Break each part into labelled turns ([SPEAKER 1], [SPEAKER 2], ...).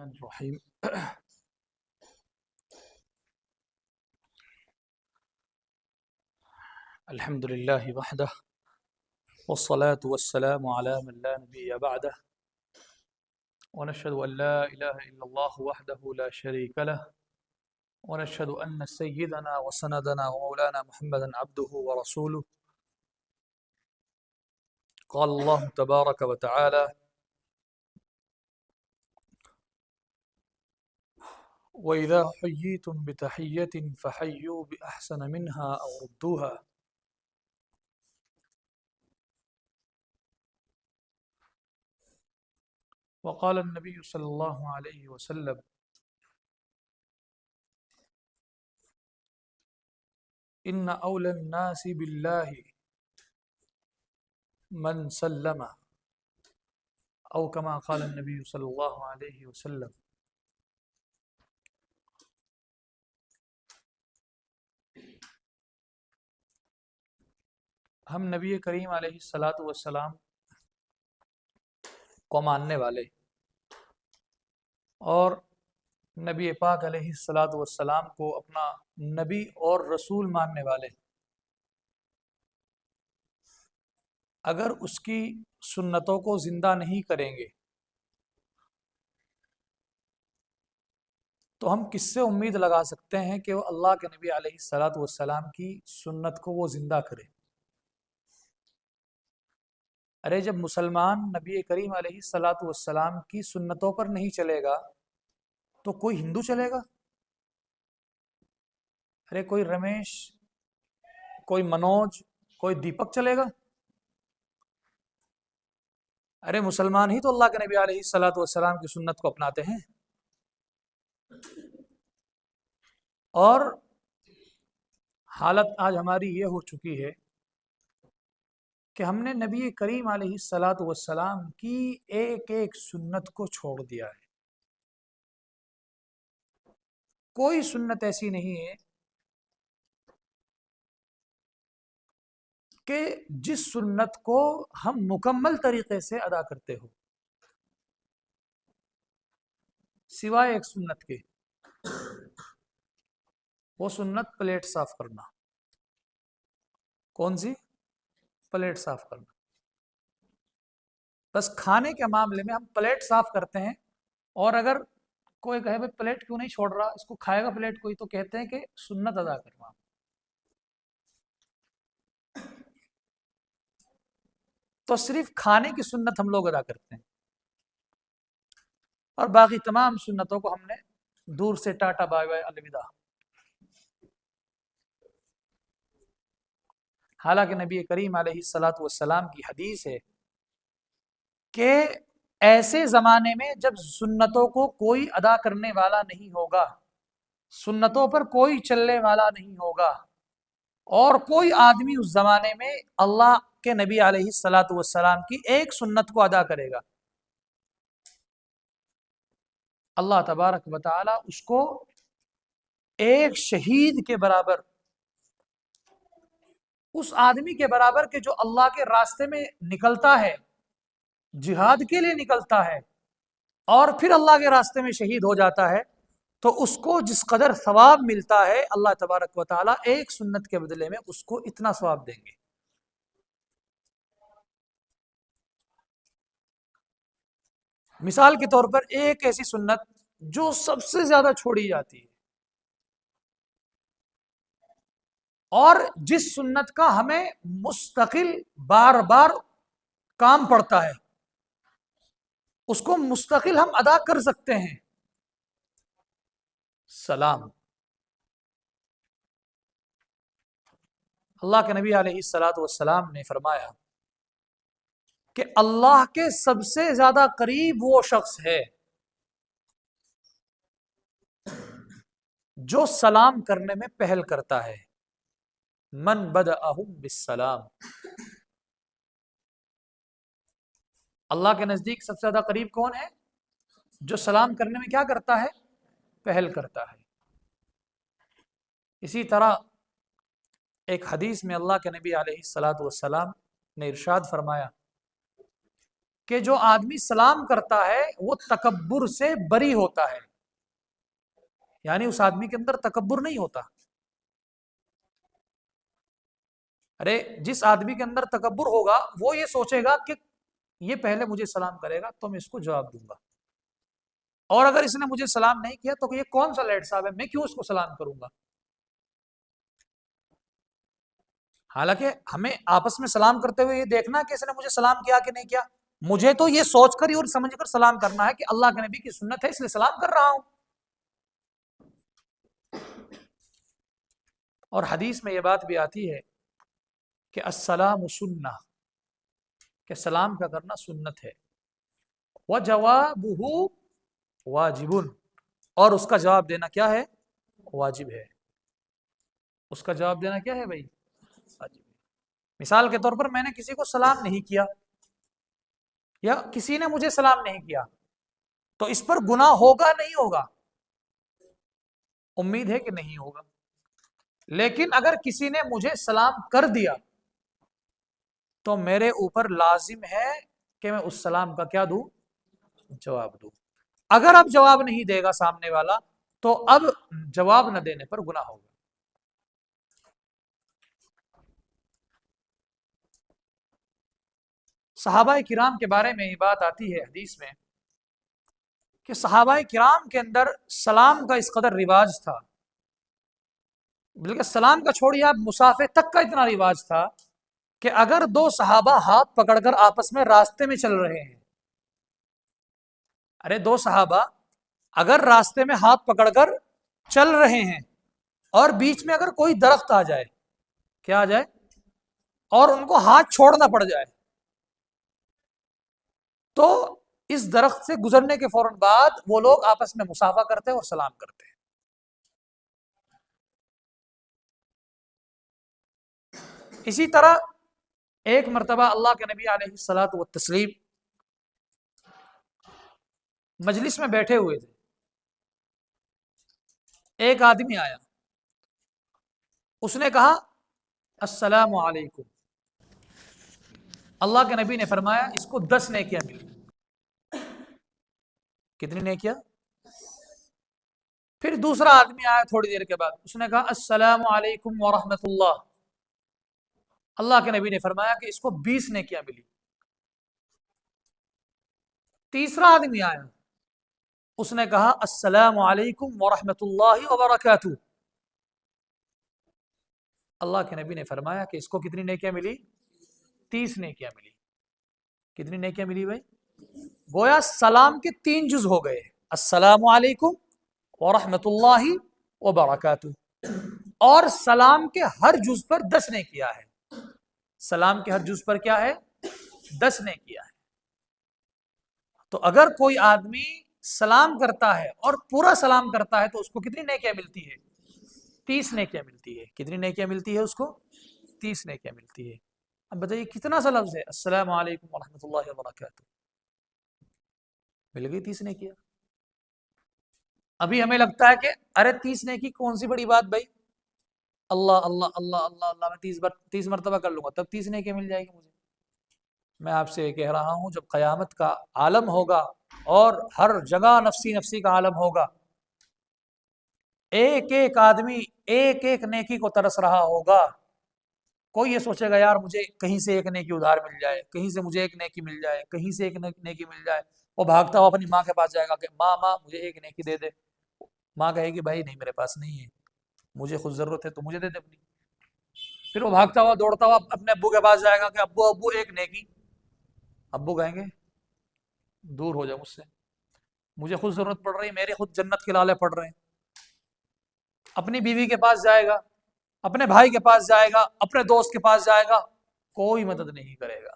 [SPEAKER 1] الرحمن الرحيم. الحمد لله وحده والصلاة والسلام على من لا نبي بعده ونشهد أن لا إله إلا الله وحده لا شريك له ونشهد أن سيدنا وسندنا ومولانا محمدا عبده ورسوله. قال الله تبارك وتعالى: وإذا حييتم بتحية فحيوا بأحسن منها أو ردوها. وقال النبي صلى الله عليه وسلم: إن أولى الناس بالله من سلم، أو كما قال النبي صلی اللہ علیہ وسلم. ہم نبی کریم علیہ الصلاۃ والسلام کو ماننے والے اور نبی پاک علیہ الصلاۃ والسلام کو اپنا نبی اور رسول ماننے والے اگر اس کی سنتوں کو زندہ نہیں کریں گے تو ہم کس سے امید لگا سکتے ہیں کہ وہ اللہ کے نبی علیہ الصلاۃ والسلام کی سنت کو وہ زندہ کرے؟ ارے جب مسلمان نبی کریم علیہ الصلاۃ والسلام کی سنتوں پر نہیں چلے گا تو کوئی ہندو چلے گا؟ ارے کوئی رمیش، کوئی منوج، کوئی دیپک چلے گا؟ ارے مسلمان ہی تو اللہ کے نبی علیہ الصلاۃ والسلام کی سنت کو اپناتے ہیں. اور حالت آج ہماری یہ ہو چکی ہے کہ ہم نے نبی کریم علیہ الصلاۃ والسلام کی ایک ایک سنت کو چھوڑ دیا ہے. کوئی سنت ایسی نہیں ہے کہ جس سنت کو ہم مکمل طریقے سے ادا کرتے ہو، سوائے ایک سنت کے. وہ سنت پلیٹ صاف کرنا. کون سی؟ پلیٹ صاف کرنا. بس کھانے کے معاملے میں ہم پلیٹ صاف کرتے ہیں، اور اگر کوئی کہے بھائی پلیٹ کیوں نہیں چھوڑ رہا، اس کو کھائے گا پلیٹ کوئی، تو کہتے ہیں کہ سنت ادا کرنا. تو صرف کھانے کی سنت ہم لوگ ادا کرتے ہیں، اور باقی تمام سنتوں کو ہم نے دور سے ٹاٹا بائے بائے الوداع. حالانکہ نبی کریم علیہ الصلاۃ والسلام کی حدیث ہے کہ ایسے زمانے میں جب سنتوں کو کوئی ادا کرنے والا نہیں ہوگا، سنتوں پر کوئی چلنے والا نہیں ہوگا، اور کوئی آدمی اس زمانے میں اللہ کے نبی علیہ الصلاۃ والسلام کی ایک سنت کو ادا کرے گا، اللہ تبارک و تعالی اس کو ایک شہید کے برابر، اس آدمی کے برابر کہ جو اللہ کے راستے میں نکلتا ہے، جہاد کے لیے نکلتا ہے، اور پھر اللہ کے راستے میں شہید ہو جاتا ہے، تو اس کو جس قدر ثواب ملتا ہے اللہ تبارک و تعالی ایک سنت کے بدلے میں اس کو اتنا ثواب دیں گے. مثال کے طور پر ایک ایسی سنت جو سب سے زیادہ چھوڑی جاتی ہے، اور جس سنت کا ہمیں مستقل بار بار کام پڑتا ہے، اس کو مستقل ہم ادا کر سکتے ہیں، سلام. اللہ کے نبی علیہ الصلاۃ والسلام نے فرمایا کہ اللہ کے سب سے زیادہ قریب وہ شخص ہے جو سلام کرنے میں پہل کرتا ہے. من بدأہم بالسلام. اللہ کے نزدیک سب سے زیادہ قریب کون ہے؟ جو سلام کرنے میں کیا کرتا ہے؟ پہل کرتا ہے. اسی طرح ایک حدیث میں اللہ کے نبی علیہ الصلاۃ والسلام نے ارشاد فرمایا کہ جو آدمی سلام کرتا ہے وہ تکبر سے بری ہوتا ہے، یعنی اس آدمی کے اندر تکبر نہیں ہوتا۔ ارے جس آدمی کے اندر تکبر ہوگا وہ یہ سوچے گا کہ یہ پہلے مجھے سلام کرے گا تو میں اس کو جواب دوں گا، اور اگر اس نے مجھے سلام نہیں کیا تو یہ کون سا لیٹ صاحب ہے، میں کیوں اس کو سلام کروں گا۔ حالانکہ ہمیں آپس میں سلام کرتے ہوئے یہ دیکھنا کہ اس نے مجھے سلام کیا کہ نہیں کیا، مجھے تو یہ سوچ کر ہی اور سمجھ کر سلام کرنا ہے کہ اللہ کے نبی کی سنت ہے اس لیے سلام کر رہا ہوں۔ اور حدیث میں یہ بات بھی آتی ہے کہ السلام سنہ، کہ سلام کا کرنا سنت ہے، وجوابہ واجب، اور اس کا جواب دینا کیا ہے، واجب ہے۔ اس کا جواب دینا کیا ہے بھائی، واجب ہے۔ مثال کے طور پر میں نے کسی کو سلام نہیں کیا یا کسی نے مجھے سلام نہیں کیا تو اس پر گناہ ہوگا نہیں ہوگا، امید ہے کہ نہیں ہوگا۔ لیکن اگر کسی نے مجھے سلام کر دیا تو میرے اوپر لازم ہے کہ میں اس سلام کا کیا دوں، جواب دوں۔ اگر اب جواب نہیں دے گا سامنے والا تو اب جواب نہ دینے پر گناہ ہوگا۔ صحابہ کرام کے بارے میں یہ بات آتی ہے حدیث میں کہ صحابہ کرام کے اندر سلام کا اس قدر رواج تھا، بلکہ سلام کا چھوڑیے آپ مسافے تک کا اتنا رواج تھا کہ اگر دو صحابہ ہاتھ پکڑ کر آپس میں راستے میں چل رہے ہیں، ارے دو صحابہ اگر راستے میں ہاتھ پکڑ کر چل رہے ہیں اور بیچ میں اگر کوئی درخت آ جائے، کیا آ جائے، اور ان کو ہاتھ چھوڑنا پڑ جائے تو اس درخت سے گزرنے کے فوراً بعد وہ لوگ آپس میں مصافحہ کرتے اور سلام کرتے ہیں۔ اسی طرح ایک مرتبہ اللہ کے نبی علیہ الصلاۃ والتسلیم مجلس میں بیٹھے ہوئے تھے، ایک آدمی آیا، اس نے کہا السلام علیکم، اللہ کے نبی نے فرمایا اس کو 10 نیکیاں ملی۔ کتنی نیکیاں؟ پھر دوسرا آدمی آیا تھوڑی دیر کے بعد، اس نے کہا السلام علیکم ورحمۃ اللہ، اللہ کے نبی نے فرمایا کہ اس کو 20 نیکیاں ملی۔ تیسرا آدمی آیا، اس نے کہا السلام علیکم ورحمۃ اللہ وبرکاتہ، اللہ کے نبی نے فرمایا کہ اس کو کتنی نیکیاں ملی، 30 نیکیاں ملی۔ کتنی نیکیاں ملی بھائی؟ گویا سلام کے 3 جز ہو گئے، السلام علیکم ورحمۃ اللہ وبرکاتہ، اور سلام کے ہر جز پر 10 نیکیاں ہے۔ سلام کے ہر جز پر کیا ہے، 10 نیکیاں ہے۔ تو اگر کوئی آدمی سلام کرتا ہے اور پورا سلام کرتا ہے تو اس کو کتنی نیکیاں ملتی ہے، 30 نیکیاں ملتی ہے۔ کتنی نیکیاں ملتی ہے اس کو، 30 نیکیاں ملتی ہے۔ اب بتائیے کتنا سا لفظ ہے، السلام علیکم ورحمۃ اللہ وبرکاتہ، مل گئی 30 نیکیاں۔ ابھی ہمیں لگتا ہے کہ ارے 30 نیکی کون سی بڑی بات بھائی، اللہ اللہ اللہ اللہ اللہ میں 30 مرتبہ کر لوں گا تب 30 نیکیاں مل جائے گی مجھے۔ میں آپ سے کہہ رہا ہوں جب قیامت کا عالم ہوگا اور ہر جگہ نفسی نفسی کا عالم ہوگا، ایک ایک آدمی ایک ایک نیکی کو ترس رہا ہوگا، کوئی یہ سوچے گا یار مجھے کہیں سے ایک نیکی ادھار مل جائے، کہیں سے مجھے ایک نیکی مل جائے، کہیں سے ایک نیکی مل جائے، وہ بھاگتا ہوا اپنی ماں کے پاس جائے گا کہ ماں ماں مجھے ایک نیکی دے دے، ماں کہے گی بھائی نہیں میرے پاس نہیں ہے، مجھے خود ضرورت ہے تو مجھے دے دے اپنی۔ پھر وہ بھاگتا ہوا دوڑتا ہوا اپنے ابو کے پاس جائے گا کہ ابو ابو ایک نیکی، ابو کہیں گے دور ہو جائے مجھ سے، مجھے خود ضرورت پڑ رہی ہے، میرے خود جنت کے لالے پڑ رہے ہیں۔ اپنی بیوی کے پاس جائے گا، اپنے بھائی کے پاس جائے گا، اپنے دوست کے پاس جائے گا، کوئی مدد نہیں کرے گا۔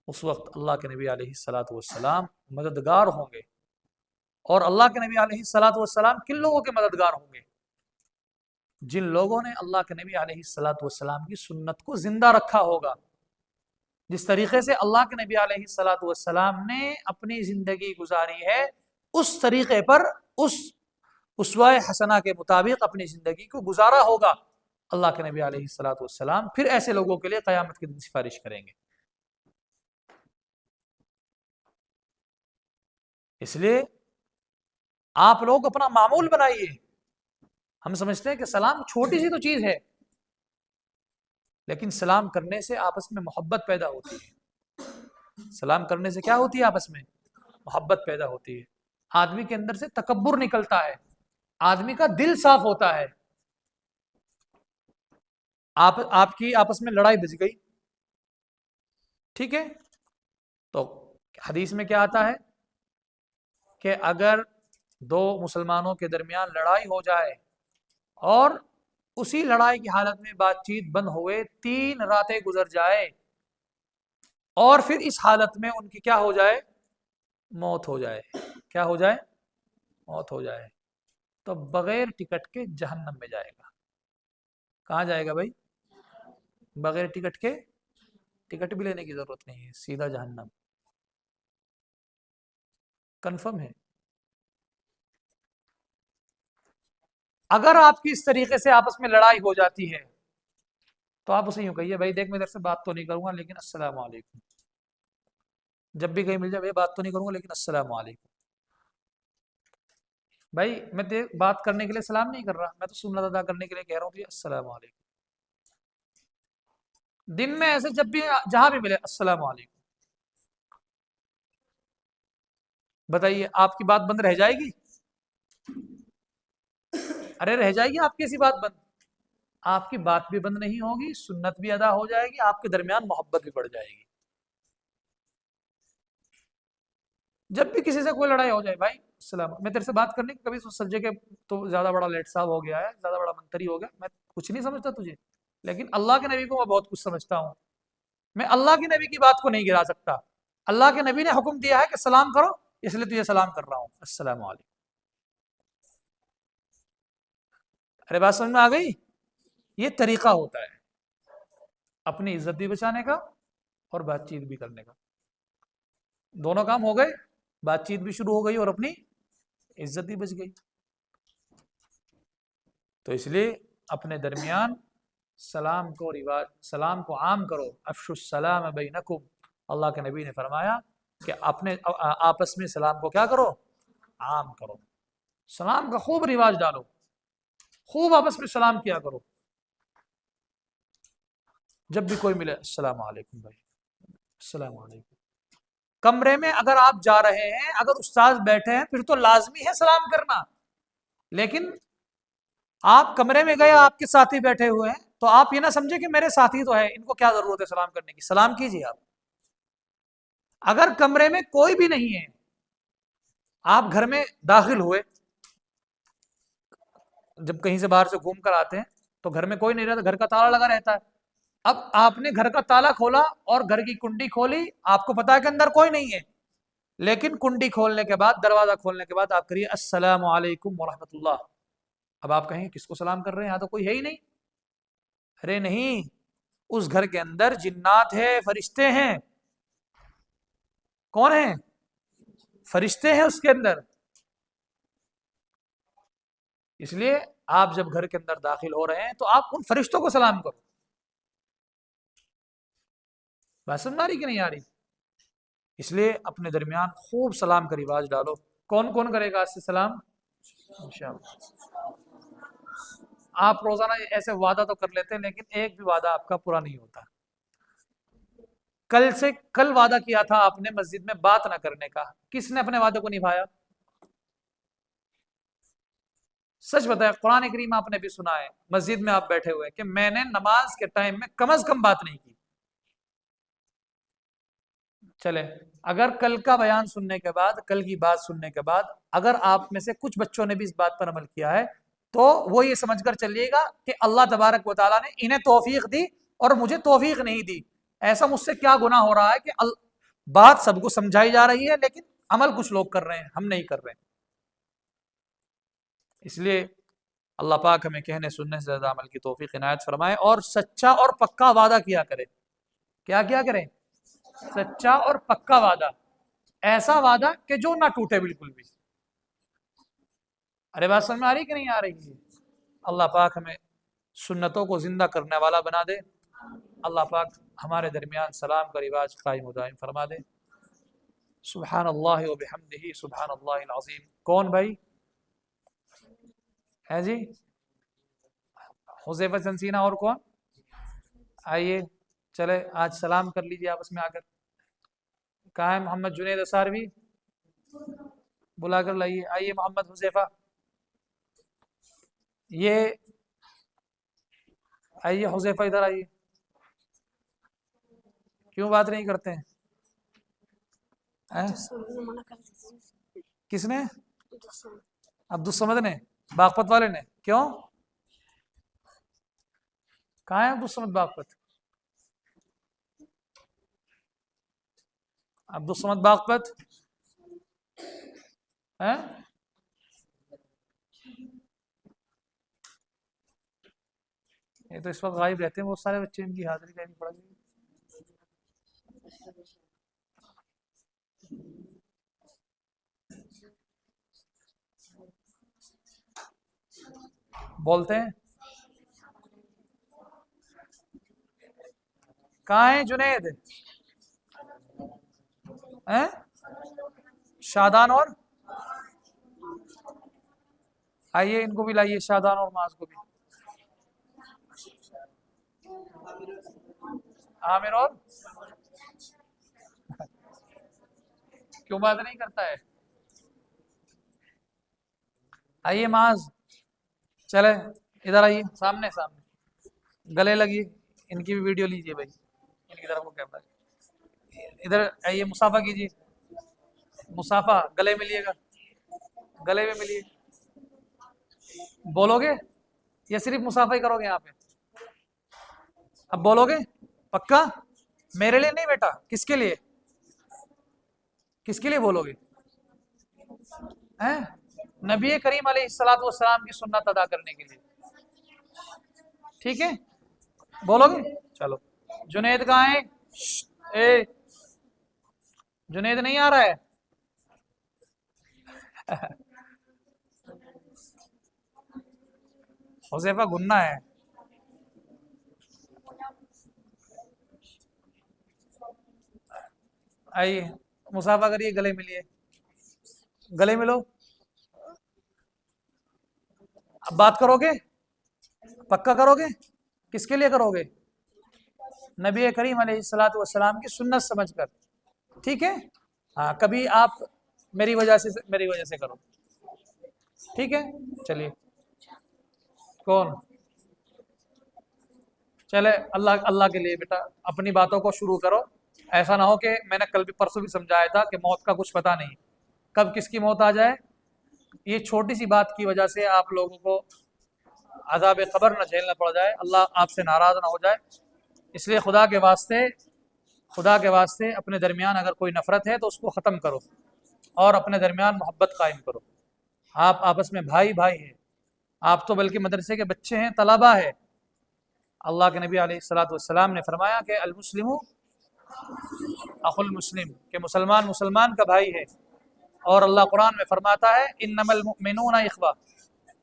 [SPEAKER 1] اس وقت اللہ کے نبی علیہ الصلاۃ والسلام مددگار ہوں گے، اور اللہ کے نبی علیہ الصلاۃ والسلام کن لوگوں کے مددگار ہوں گے؟ جن لوگوں نے اللہ کے نبی علیہ الصلاۃ والسلام کی سنت کو زندہ رکھا ہوگا۔ جس طریقے سے اللہ کے نبی علیہ الصلاۃ والسلام نے اپنی زندگی گزاری ہے اس طریقے پر، اس اسوہ حسنہ کے مطابق اپنی زندگی کو گزارا ہوگا، اللہ کے نبی علیہ الصلوۃ والسلام پھر ایسے لوگوں کے لیے قیامت کے دن سفارش کریں گے. اس لیے آپ لوگ اپنا معمول بنائیے. ہم سمجھتے ہیں کہ سلام چھوٹی سی تو چیز ہے، لیکن سلام کرنے سے آپس میں محبت پیدا ہوتی ہے. سلام کرنے سے کیا ہوتی ہے؟ آپس میں محبت پیدا ہوتی ہے. آدمی کے اندر سے تکبر نکلتا ہے، آدمی کا دل صاف ہوتا ہے. آپ کی آپس میں لڑائی بچ گئی، ٹھیک ہے، تو حدیث میں کیا آتا ہے کہ اگر دو مسلمانوں کے درمیان لڑائی ہو جائے اور اسی لڑائی کی حالت میں بات چیت بند ہوئے، 3 راتیں گزر جائے اور پھر اس حالت میں ان کی کیا ہو جائے؟ موت ہو جائے. کیا ہو جائے؟ موت ہو جائے. تو بغیر ٹکٹ کے جہنم میں جائے گا. کہاں جائے گا بھائی؟ بغیر ٹکٹ کے. ٹکٹ بھی لینے کی ضرورت نہیں ہے، سیدھا جہنم. کنفرم ہے. اگر آپ کی اس طریقے سے آپس میں لڑائی ہو جاتی ہے تو آپ اسے یوں کہیے، بھائی دیکھ میں ادھر سے بات تو نہیں کروں گا لیکن السلام علیکم. جب بھی کہیں مل جائے، بھائی بات تو نہیں کروں گا لیکن السلام علیکم. بھائی میں بات کرنے کے لیے سلام نہیں کر رہا، میں تو سنت ادا کرنے کے لیے کہہ رہا ہوں کہ السلام علیکم. دن میں ایسے جب بھی جہاں بھی ملے السلام علیکم. بتائیے آپ کی بات بند رہ جائے گی؟ ارے رہ جائے گی آپ کی ایسی بات بند؟ آپ کی بات بھی بند نہیں ہوگی، سنت بھی ادا ہو جائے گی، آپ کے درمیان محبت بھی بڑھ جائے گی. جب بھی کسی سے کوئی لڑائی ہو جائے، بھائی السلام، میں تیرے سے بات کرنے کی کبھی سجے کے تو زیادہ بڑا لیٹ صاحب ہو گیا ہے، زیادہ بڑا منتری ہو گیا، میں کچھ نہیں سمجھتا تجھے، لیکن اللہ کے نبی کو میں بہت کچھ سمجھتا ہوں. میں اللہ کے نبی کی بات کو نہیں گرا سکتا. اللہ کے نبی نے حکم دیا ہے کہ سلام کرو، اس لیے تجھے سلام کر رہا ہوں، السلام علیکم. ارے بات سمجھ میں آ گئی؟ یہ طریقہ ہوتا ہے اپنی عزت بھی بچانے کا اور بات چیت بھی کرنے کا. دونوں کام ہو گئے، بات چیت بھی شروع ہو گئی اور اپنی عزت بھی بچ گئی. تو اس لیے اپنے درمیان سلام کو عام کرو. افشوا السلام بینکم. اللہ کے نبی نے فرمایا کہ اپنے آپس میں سلام کو کیا کرو؟ عام کرو. سلام کا خوب رواج ڈالو، خوب آپس میں سلام کیا کرو. جب بھی کوئی ملے السلام علیکم بھائی، السلام علیکم. کمرے میں اگر آپ جا رہے ہیں، اگر استاد بیٹھے ہیں، پھر تو لازمی ہے سلام کرنا. لیکن آپ کمرے میں گئے، آپ کے ساتھی بیٹھے ہوئے ہیں، تو آپ یہ نہ سمجھے کہ میرے ساتھی تو ہے، ان کو کیا ضرورت ہے سلام کرنے کی. سلام کیجیے آپ. اگر کمرے میں کوئی بھی نہیں ہے، آپ گھر میں داخل ہوئے، جب کہیں سے باہر سے گھوم کر آتے ہیں تو گھر میں کوئی نہیں رہتا، گھر کا تالا لگا رہتا ہے. اب آپ نے گھر کا تالا کھولا اور گھر کی کنڈی کھولی، آپ کو پتا ہے کہ اندر کوئی نہیں ہے، لیکن کنڈی کھولنے کے بعد، دروازہ کھولنے کے بعد آپ کریے السلام علیکم ورحمۃ اللہ. اب آپ کہیں کس کو سلام کر رہے ہیں، یہاں تو کوئی ہے ہی نہیں. ارے نہیں، اس گھر کے اندر جنات ہے، فرشتے ہیں. کون ہیں؟ فرشتے ہیں اس کے اندر. اس لیے آپ جب گھر کے اندر داخل ہو رہے ہیں تو آپ ان فرشتوں کو سلام کرو. بات سمجھ آ رہی کہ نہیں آ رہی؟ اس لیے اپنے درمیان خوب سلام کا رواج ڈالو. کون کون کرے گا آج سے سلام؟ انشاءاللہ. آپ روزانہ ایسے وعدہ تو کر لیتے ہیں، لیکن ایک بھی وعدہ آپ کا پورا نہیں ہوتا. کل وعدہ کیا تھا آپ نے مسجد میں بات نہ کرنے کا، کس نے اپنے وعدے کو نبھایا؟ سچ بتایا. قرآن کریم آپ نے بھی سنا ہے، مسجد میں آپ بیٹھے ہوئے کہ میں نے نماز کے ٹائم میں کم از کم بات نہیں کی. چلے، اگر کل کا بیان سننے کے بعد، کل کی بات سننے کے بعد اگر آپ میں سے کچھ بچوں نے بھی اس بات پر عمل کیا ہے تو وہ یہ سمجھ کر چلیے گا کہ اللہ تبارک و تعالیٰ نے انہیں توفیق دی اور مجھے توفیق نہیں دی. ایسا مجھ سے کیا گناہ ہو رہا ہے کہ بات سب کو سمجھائی جا رہی ہے لیکن عمل کچھ لوگ کر رہے ہیں، ہم نہیں کر رہے. اس لیے اللہ پاک ہمیں کہنے سننے سے زیادہ عمل کی توفیق عنایت فرمائے، اور سچا اور پکا وعدہ کیا کرے. کیا کیا کریں؟ سچا اور پکا وعدہ، ایسا وعدہ کہ جو نہ ٹوٹے بالکل بھی. ارے بات سمجھ میں آ رہی کہ نہیں آ رہی ہے؟ اللہ پاک ہمیں سنتوں کو زندہ کرنے والا بنا دے. اللہ پاک ہمارے درمیان سلام کا رواج قائم و دائم فرما دے. سبحان اللہ و بحمدہ سبحان اللہ العظیم. کون بھائی ہے جی؟ حذیفہ سنسینہ اور کون؟ آئیے چلے آج سلام کر لیجیے آپس میں آ کر. کہاں ہے محمد جنید اثاروی؟ بلا کر لائیے. آئیے محمد حذیفہ، یہ آئیے حذیفہ ادھر آئیے. کیوں بات نہیں کرتے ہیں؟ کس نے؟ عبدالصمد نے، باغپت والے نے. کیوں؟ کہاں ہے عبدالصمد باغپت؟ عبدالصمد باغپت ہیں؟ یہ تو اس وقت غائب رہتے ہیں بہت سارے بچے، ان کی حاضری کرنی پڑے گی. بولتے ہیں کہاں ہیں جنید؟ ہیں؟ شادان اور آئیے ان کو بھی لائیے، شادان اور معاذ کو بھی. عامر اور کیوں بات نہیں کرتا ہے؟ آئیے معاذ، چلے ادھر آئیے، سامنے سامنے گلے لگیے. ان کی بھی ویڈیو لیجیے بھائی، ان کی طرف کیمرہ. ادھر آئیے، مسافہ کیجیے. مسافہ گلے ملیے گا، گلے میں ملیے. بولو گے یا صرف مسافہ ہی کرو گے یہاں پہ؟ اب بولو گے پکا؟ میرے لیے نہیں بیٹا، کس کے لیے؟ کس کے لیے بولو گے؟ نبی کریم علیہ الصلوۃ والسلام کی سنت ادا کرنے کے لیے. ٹھیک ہے بولو گے؟ چلو. جنید کہاں ہے؟ اے جنید نہیں آ رہا ہے؟ حذیفہ گننا ہے. آئیے مسافہ کریے، گلے ملیے. گلے ملو. اب بات کرو گے؟ پکا کرو گے؟ کس کے لیے کرو گے؟ نبی کریم علیہ الصلوۃ والسلام کی سنت سمجھ کر. ٹھیک ہے. ہاں کبھی آپ میری وجہ سے کرو. ٹھیک ہے چلیے. کون؟ چلے اللہ اللہ کے لیے بیٹا اپنی باتوں کو شروع کرو. ایسا نہ ہو کہ میں نے کل بھی پرسوں بھی سمجھایا تھا کہ موت کا کچھ پتہ نہیں، کب کس کی موت آ جائے. یہ چھوٹی سی بات کی وجہ سے آپ لوگوں کو عذاب قبر نہ جھیلنا پڑ جائے، اللہ آپ سے ناراض نہ ہو جائے. اس لیے خدا کے واسطے اپنے درمیان اگر کوئی نفرت ہے تو اس کو ختم کرو اور اپنے درمیان محبت قائم کرو. آپ آپس میں بھائی بھائی ہیں. آپ تو بلکہ مدرسے کے بچے ہیں، طلبہ ہے. اللہ کے نبی علیہ الصلوۃ والسلام نے فرمایا کہ المسلم اخو المسلم، کہ مسلمان مسلمان کا بھائی ہے. اور اللہ قرآن میں فرماتا ہے انما المؤمنون اخوہ،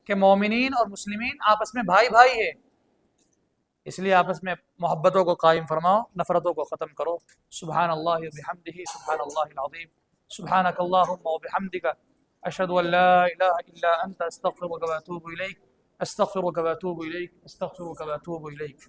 [SPEAKER 1] کہ مومنین اور مسلمین آپس میں بھائی بھائی ہے. اس لیے آپس میں محبتوں کو قائم فرماؤ، نفرتوں کو ختم کرو. سبحان اللہ وبحمدہ سبحان اللہ العظیم. سبحانک اللہم وبحمدک اشہد ان لا الہ الا انت استغفرک واتوب الیک. استغفرک واتوب الیک. استغفرک واتوب الیک.